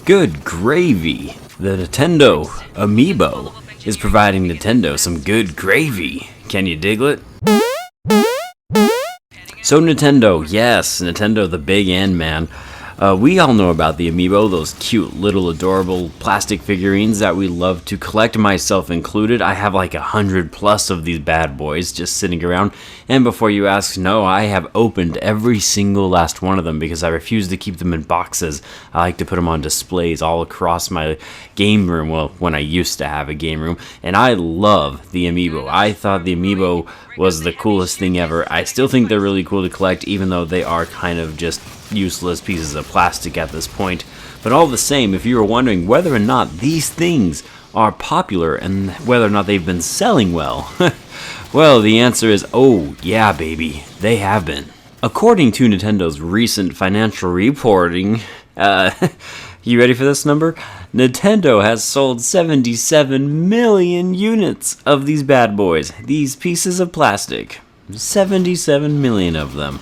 Good gravy. The Nintendo Amiibo is providing Nintendo some good gravy. Can you dig it? So Nintendo, yes, Nintendo the big N man. We all know about the Amiibo, those cute little adorable plastic figurines that we love to collect, myself included. I have like 100 plus of these bad boys just sitting around. And before you ask, no, I have opened every single last one of them because I refuse to keep them in boxes. I like to put them on displays all across my game room, well, when I used to have a game room. And I love the Amiibo. I thought the Amiibo was the coolest thing ever. I still think they're really cool to collect, even though they are kind of just useless pieces of plastic at this point. But all the same, if you were wondering whether or not these things are popular and whether or not they've been selling well, well, the answer is, oh yeah baby, they have been. According to Nintendo's recent financial reporting, you ready for this number? Nintendo has sold 77 million units of these bad boys, these pieces of plastic. 77 million of them.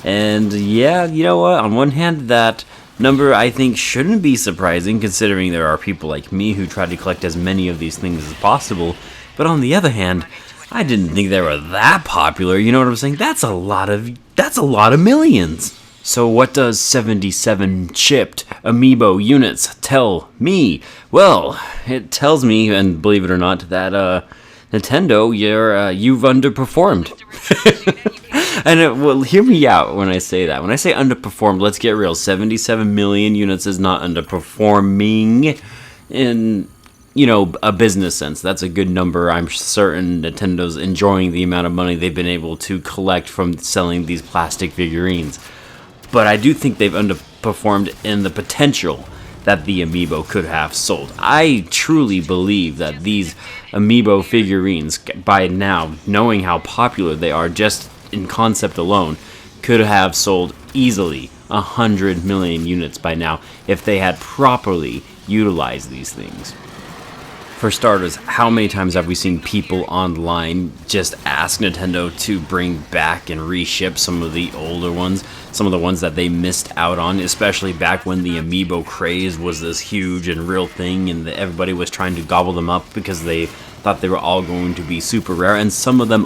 And yeah, you know what? On one hand, that number I think shouldn't be surprising, considering there are people like me who try to collect as many of these things as possible. But on the other hand, I didn't think they were that popular. You know what I'm saying? That's a lot of millions. So what does 77 shipped Amiibo units tell me? Well, it tells me, and believe it or not, that Nintendo, you've underperformed. And well, hear me out when I say that. When I say underperformed, let's get real. 77 million units is not underperforming in, a business sense. That's a good number. I'm certain Nintendo's enjoying the amount of money they've been able to collect from selling these plastic figurines. But I do think they've underperformed in the potential that the Amiibo could have sold. I truly believe that these Amiibo figurines, by now, knowing how popular they are, just in concept alone, could have sold easily 100 million units by now if they had properly utilized these things. For starters, how many times have we seen people online just ask Nintendo to bring back and reship some of the older ones, some of the ones that they missed out on, especially back when the Amiibo craze was this huge and real thing and everybody was trying to gobble them up because they thought they were all going to be super rare, and some of them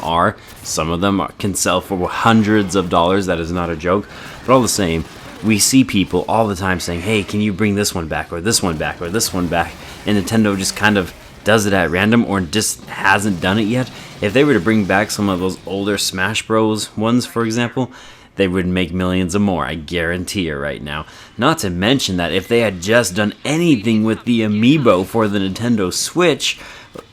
can sell for hundreds of dollars. That is not a joke. But all the same, we see people all the time saying, hey, can you bring this one back or this one back or this one back? And Nintendo just kind of does it at random or just hasn't done it yet. If they were to bring back some of those older Smash Bros. Ones, for example, they would make millions or more, I guarantee you right now. Not to mention that if they had just done anything with the Amiibo for the Nintendo Switch,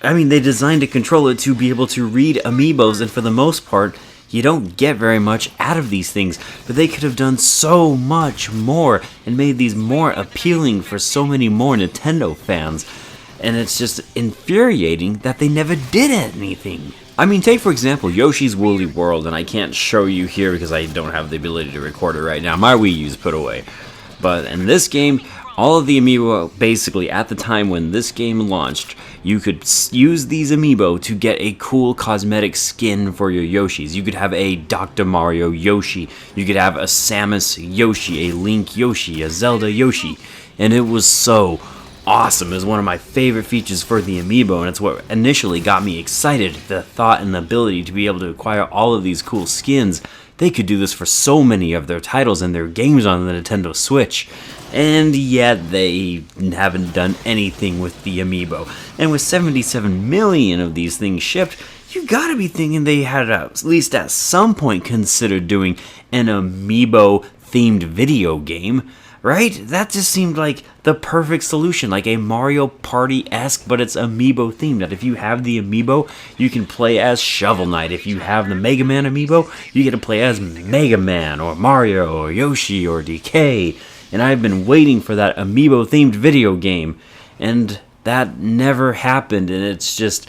I mean, they designed a controller to be able to read Amiibos, and for the most part, you don't get very much out of these things, but they could have done so much more and made these more appealing for so many more Nintendo fans. And it's just infuriating that they never did anything. I mean, take for example Yoshi's Woolly World, and I can't show you here because I don't have the ability to record it right now. My Wii U's put away. But in this game, all of the Amiibo, basically at the time when this game launched, you could use these Amiibo to get a cool cosmetic skin for your Yoshis. You could have a Dr. Mario Yoshi, you could have a Samus Yoshi, a Link Yoshi, a Zelda Yoshi, and it was so awesome. It was one of my favorite features for the Amiibo, and it's what initially got me excited. The thought and the ability to be able to acquire all of these cool skins. They could do this for so many of their titles and their games on the Nintendo Switch. And yet they haven't done anything with the Amiibo. And with 77 million of these things shipped, you gotta be thinking they had at least at some point considered doing an Amiibo themed video game. Right? That just seemed like the perfect solution, like a Mario Party-esque, but it's Amiibo themed. That if you have the Amiibo, you can play as Shovel Knight. If you have the Mega Man Amiibo, you get to play as Mega Man, or Mario, or Yoshi, or DK. And I've been waiting for that Amiibo themed video game, and that never happened, and it's just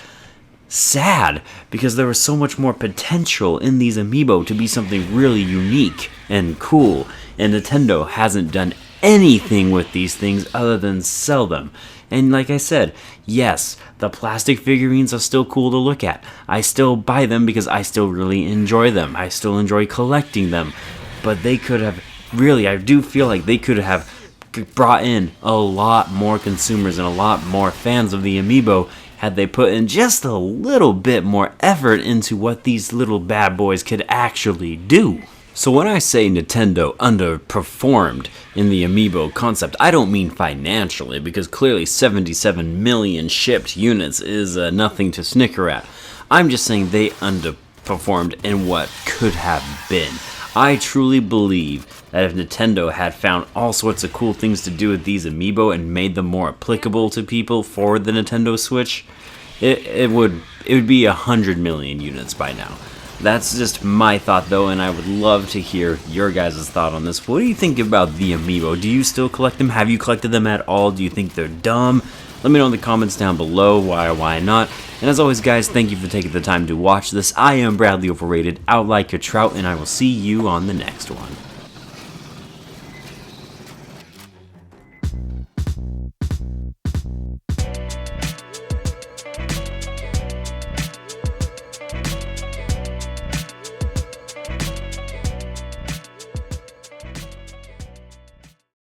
sad, because there was so much more potential in these Amiibo to be something really unique and cool, and Nintendo hasn't done anything with these things other than sell them. And like I said, yes, the plastic figurines are still cool to look at. I still buy them because I still really enjoy them. I still enjoy collecting them. But they could have, really, I do feel like they could have brought in a lot more consumers and a lot more fans of the Amiibo had they put in just a little bit more effort into what these little bad boys could actually do. So when I say Nintendo underperformed in the Amiibo concept, I don't mean financially, because clearly 77 million shipped units is nothing to snicker at. I'm just saying they underperformed in what could have been. I truly believe that if Nintendo had found all sorts of cool things to do with these Amiibo and made them more applicable to people for the Nintendo Switch, it would be 100 million units by now. That's just my thought though, and I would love to hear your guys' thought on this. What do you think about the Amiibo? Do you still collect them? Have you collected them at all? Do you think they're dumb? Let me know in the comments down below why or why not. And as always guys, thank you for taking the time to watch this. I am Bradley Overrated, out like your trout, and I will see you on the next one.